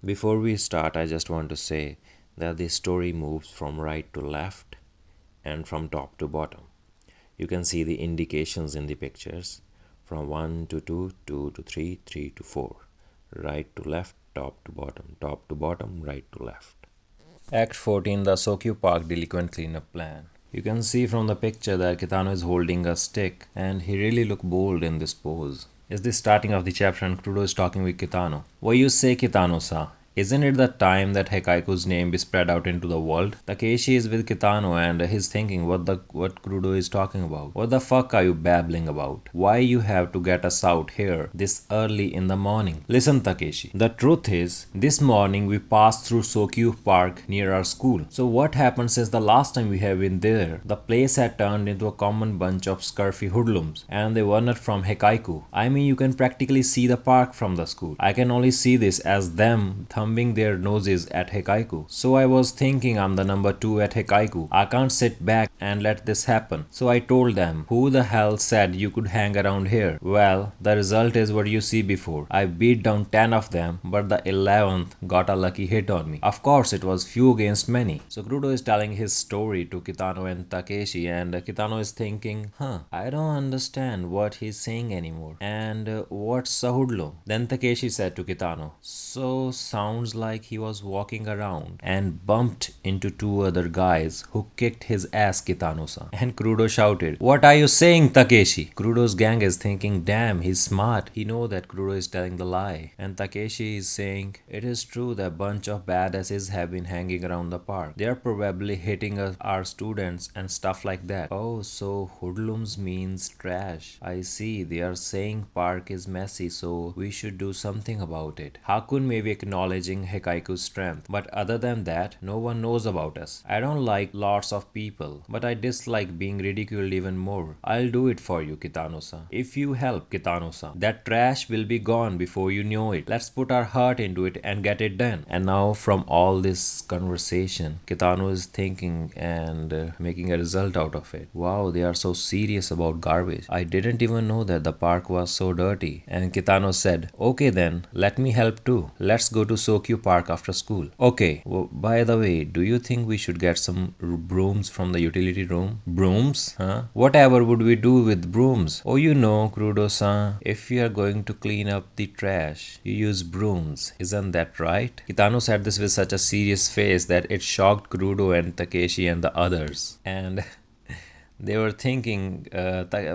Before we start, I just want to say that the story moves from right to left and from top to bottom. You can see the indications in the pictures from 1 to 2, 2 to 3, 3 to 4. Right to left, top to bottom, right to left. Act 14, the Soukyuu Park Delinquent Cleanup Plan. You can see from the picture that Kitano is holding a stick and he really look bold in this pose. It's the starting of the chapter and Kudo is talking with Kitano. What you say, Kitano-sa? Isn't it the time that Heikaiku's name be spread out into the world? Takeshi is with Kitano and he's thinking what Kurudo is talking about. What the fuck are you babbling about? Why you have to get us out here this early in the morning? Listen, Takeshi. The truth is, this morning we passed through Soukyuu Park near our school. So what happened since the last time we have been there? The place had turned into a common bunch of scurfy hoodlums and they were not from Heikaiku. I mean, you can practically see the park from the school. I can only see this as them thumbing their noses at Heikaiku. So I was thinking I'm the number 2 at Heikaiku. I can't sit back and let this happen. So I told them, who the hell said you could hang around here? Well, the result is what you see before. I beat down 10 of them, but the 11th got a lucky hit on me. Of course, it was few against many. So Kurudo is telling his story to Kitano and Takeshi, and Kitano is thinking, I don't understand what he's saying anymore. And what's a hoodlum? Then Takeshi said to Kitano, so sounds like he was walking around and bumped into 2 other guys who kicked his ass, Kitano-san. And Kurudo shouted, what are you saying, Takeshi? Kurudo's gang is thinking, damn, he's smart. He know that Kurudo is telling the lie. And Takeshi is saying, it is true that a bunch of badasses have been hanging around the park. They are probably hitting our students and stuff like that. Oh, so hoodlums means trash. I see, they are saying park is messy, so we should do something about it. Hakun may be acknowledging Heikaiku's strength, but other than that, no one knows about us. I don't like lots of people, but I dislike being ridiculed even more. I'll do it for you, Kitano-san. If you help, Kitano-san, that trash will be gone before you know it. Let's put our heart into it and get it done. And now from all this conversation, Kitano is thinking and making a result out of it. Wow, they are so serious about garbage. I didn't even know that the park was so dirty. And Kitano said, okay then, let me help too. Let's go to Soukyuu Park after school. Okay, by the way, do you think we should get some brooms from the utility room? Brooms? Huh? Whatever would we do with brooms? Oh, you know, Kurudo-san, if you are going to clean up the trash, you use brooms. Isn't that right? Kitano said this with such a serious face that it shocked Kurudo and Takeshi and the others. And they were thinking,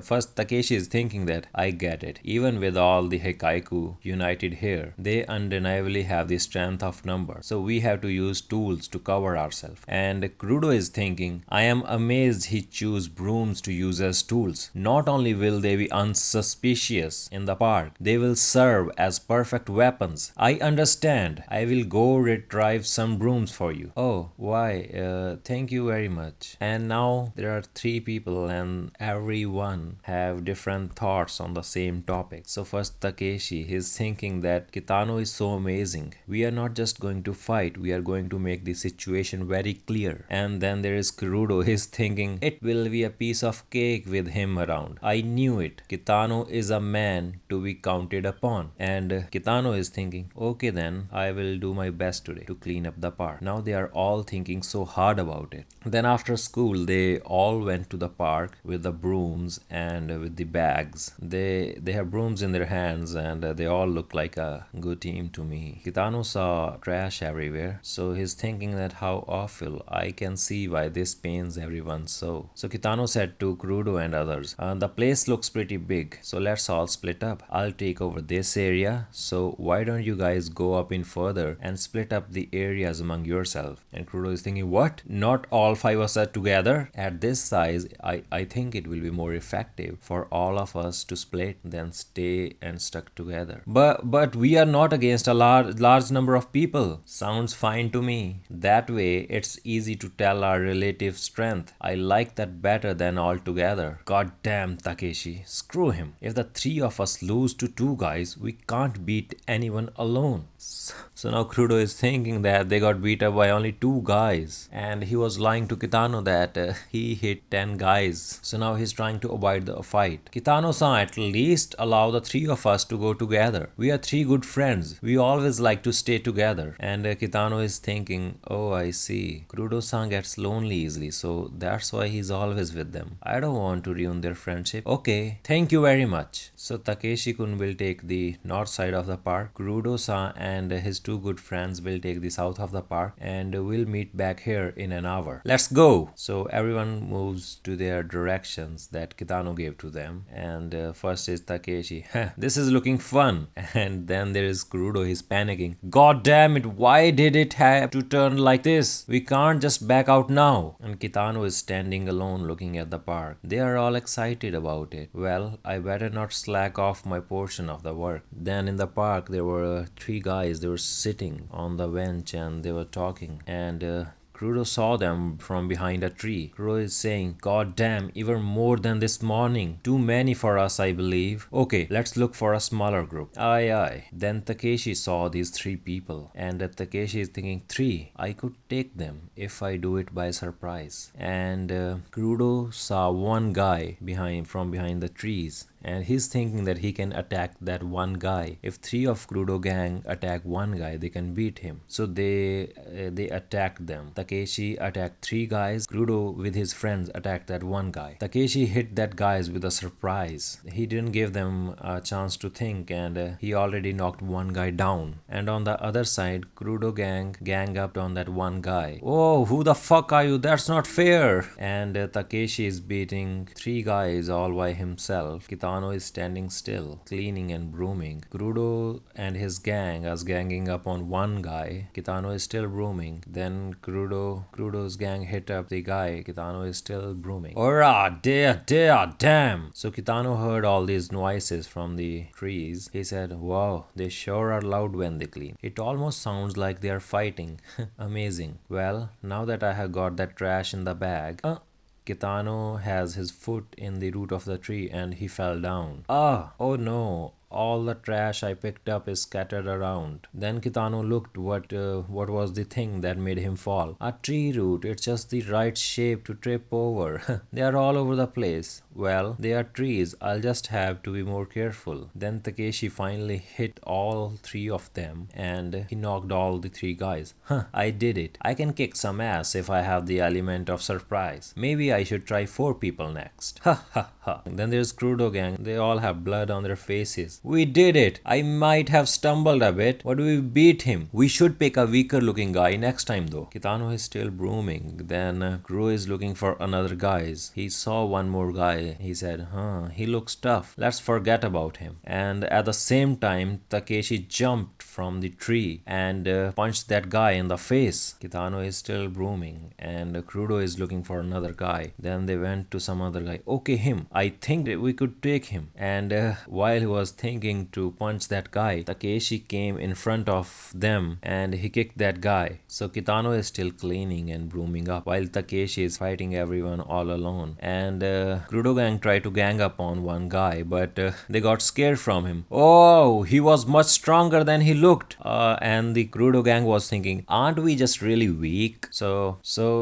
first Takeshi is thinking that I get it. Even with all the Heikaiku united here, they undeniably have the strength of numbers. So we have to use tools to cover ourselves. And Kurudo is thinking, I am amazed he chose brooms to use as tools. Not only will they be unsuspicious in the park, they will serve as perfect weapons. I understand. I will go retrieve some brooms for you. Oh, why? Thank you very much. And now there are 3 people and everyone have different thoughts on the same topic. So first Takeshi, he's thinking that Kitano is so amazing. We are not just going to fight, we are going to make the situation very clear. And then there is Kurudo, he's thinking it will be a piece of cake with him around. I knew it. Kitano is a man to be counted upon. And Kitano is thinking, okay then, I will do my best today to clean up the park. Now they are all thinking so hard about it. Then after school, they all went to the park with the brooms and with the bags. They have brooms in their hands and they all look like a good team to me. Kitano saw trash everywhere, so he's thinking that how awful. I can see why this pains everyone so. So Kitano said to Kurudo and others, the place looks pretty big, so let's all split up. I'll take over this area, so why don't you guys go up in further and split up the areas among yourself? And Kurudo is thinking, what? Not all 5 of us are together? At this size, I think it will be more effective for all of us to split than stay and stuck together. But we are not against a large number of people. Sounds fine to me. That way it's easy to tell our relative strength. I like that better than all together. God damn Takeshi. Screw him. If the 3 of us lose to 2 guys, we can't beat anyone alone. So now Kurudo is thinking that they got beat up by only 2 guys. And he was lying to Kitano that he hit 10 guys. So now he's trying to avoid the fight. Kitano-san, at least allow the three of us to go together. We are three good friends. We always like to stay together. And Kitano is thinking, oh, I see. Kurudo-san gets lonely easily, so that's why he's always with them. I don't want to ruin their friendship. Okay, thank you very much. So Takeshi-kun will take the north side of the park. Kurudo-san and his two good friends will take the south of the park, and we'll meet back here in an hour. Let's go! So everyone moves to their directions that Kitano gave to them. And first is Takeshi. This is looking fun. And then there is Kurudo. He's panicking. God damn it, why did it have to turn like this? We can't just back out now. And Kitano is standing alone looking at the park. They are all excited about it. Well, I better not slack off my portion of the work. Then in the park there were three guys. They were sitting on the bench and they were talking. And Kurudo saw them from behind a tree. Kurudo is saying, God damn, even more than this morning. Too many for us, I believe. Okay, let's look for a smaller group. Aye, aye. Then Takeshi saw these three people. And Takeshi is thinking, three, I could take them if I do it by surprise. And Kurudo saw one guy from behind the trees. And he's thinking that he can attack that one guy. If three of Kurudo gang attack one guy, they can beat him. So they attacked them. Takeshi attacked three guys. Kurudo with his friends attacked that one guy. Takeshi hit that guys with a surprise. He didn't give them a chance to think, and he already knocked one guy down. And on the other side, Kurudo gang up on that one guy. Oh, who the fuck are you? That's not fair. And Takeshi is beating three guys all by himself. Kitano is standing still, cleaning and brooming. Kurudo and his gang are ganging up on one guy. Kitano is still brooming. Then Kurudo's gang hit up the guy. Kitano is still brooming. Ora, damn! So Kitano heard all these noises from the trees. He said, wow, they sure are loud when they clean. It almost sounds like they are fighting. Amazing. Well, now that I have got that trash in the bag, Kitano has his foot in the root of the tree and he fell down. Oh no. All the trash I picked up is scattered around. Then Kitano looked what was the thing that made him fall. A tree root. It's just the right shape to trip over. They are all over the place. Well, they are trees. I'll just have to be more careful. Then Takeshi finally hit all three of them and he knocked all the three guys. I did it. I can kick some ass if I have the element of surprise. Maybe I should try 4 people next. Then there's Kurudo gang. They all have blood on their faces. We did it. I might have stumbled a bit, but we beat him. We should pick a weaker looking guy next time though. Kitano is still brooming. Then Kurudo is looking for another guy. He saw one more guy. He said, he looks tough. Let's forget about him. And at the same time, Takeshi jumped from the tree and punched that guy in the face. Kitano is still brooming and Kurudo is looking for another guy. Then they went to some other guy. Okay, him. I think that we could take him. And while he was thinking to punch that guy, Takeshi came in front of them and he kicked that guy. So Kitano is still cleaning and brooming up while Takeshi is fighting everyone all alone. And Kurudo gang tried to gang up on one guy, but they got scared from him. Oh, he was much stronger than he looked. And the Kurudo gang was thinking, aren't we just really weak? So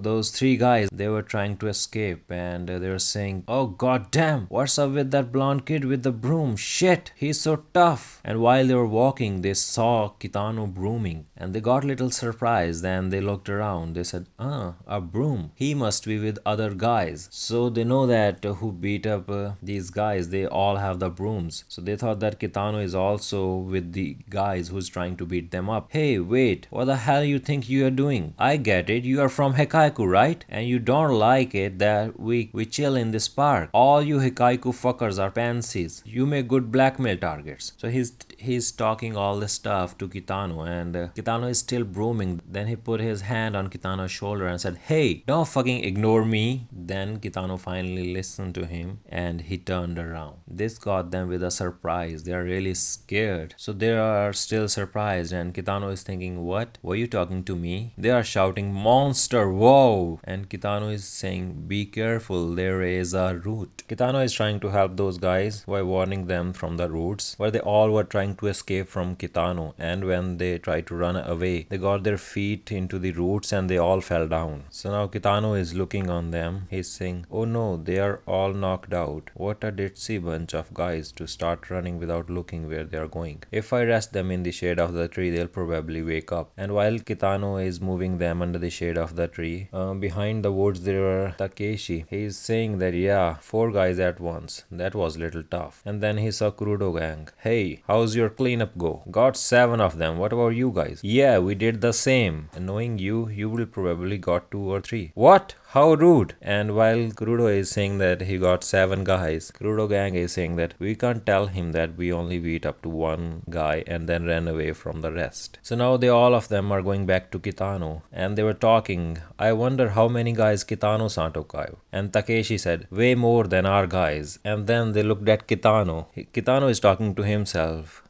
those three guys, they were trying to escape and they were saying, oh god damn, what's up with that blonde kid with the broom? Shit, he's so tough. And while they were walking, they saw Kitano brooming and they got a little surprised. Then they looked around. They said, a broom. He must be with other guys. So they know that who beat up these guys, they all have the brooms. So they thought that Kitano is also with the guys who's trying to beat them up. Hey, wait, what the hell you think you are doing? I get it, you are from Hikaiku, right? And you don't like it that we chill in this park. All you Hikaiku fuckers are pansies. You make good blackmail targets. So he's talking all this stuff to Kitano and Kitano is still brooming. Then he put his hand on Kitano's shoulder and said, hey, don't fucking ignore me. Then Kitano finally listened to him and he turned around. This got them with a surprise. They are really scared. So they are still surprised, and Kitano is thinking, what? Were you talking to me? They are shouting, monster, whoa! And Kitano is saying, be careful, there is a root. Kitano is trying to help those guys by warning them from the roots, where they all were trying to escape from Kitano, and when they tried to run away, they got their feet into the roots and they all fell down. So now Kitano is looking on them. He's saying, oh no, they are all knocked out. What a ditzy bunch of guys to start running without looking where they are going. If I rest them in the shade of the tree, they'll probably wake up. And while Kitano is moving them under the shade of the tree, behind the woods there were Takeshi. He's saying that yeah, 4 guys at once. That was little tough. And then he saw Kurudo gang. Hey, how's your cleanup go? Got 7 of them. What about you guys? Yeah, we did the same. And knowing you, you will probably got 2 or 3. What? How rude. And while Kurudo is saying that he got 7 guys, Kurudo gang is saying that we can't tell him that we only beat up to 1 guy and then ran away from the rest. So now they all of them are going back to Kitano and they were talking. I wonder how many guys Kitano-san took out. And Takeshi said, way more than our guys. And then they looked at Kitano. Kitano is talking to himself.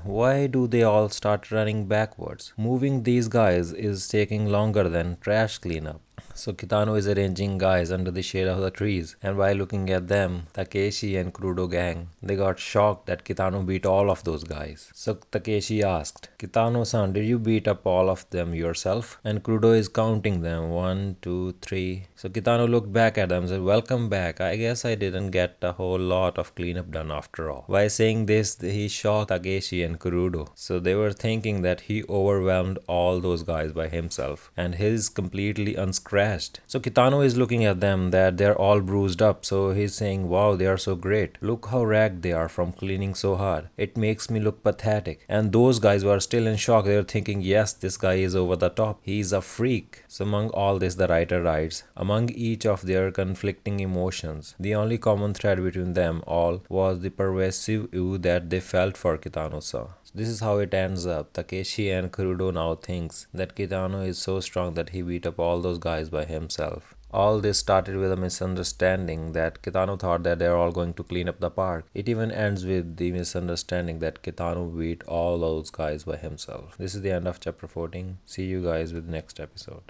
Why do they all start running backwards? Moving these guys is taking longer than trash cleanup. So Kitano is arranging guys under the shade of the trees, and while looking at them, Takeshi and Kurudo gang, they got shocked that Kitano beat all of those guys. So Takeshi asked, Kitano-san, did you beat up all of them yourself? And Kurudo is counting them, 1, 2, 3. So Kitano looked back at them and said, welcome back. I guess I didn't get a whole lot of cleanup done after all. By saying this, he shot Takeshi and Kurudo. So they were thinking that he overwhelmed all those guys by himself, and he's completely unscratched. So Kitano is looking at them that they're all bruised up. So he's saying, wow, they are so great. Look how ragged they are from cleaning so hard. It makes me look pathetic. And those guys were still in shock. They were thinking, yes, this guy is over the top. He's a freak. So among all this, the writer writes, among each of their conflicting emotions, the only common thread between them all was the pervasive awe that they felt for Kitano-san. This is how it ends up. Takeshi and Kurudo now thinks that Kitano is so strong that he beat up all those guys by himself. All this started with a misunderstanding that Kitano thought that they're all going to clean up the park. It even ends with the misunderstanding that Kitano beat all those guys by himself. This is the end of chapter 14. See you guys with the next episode.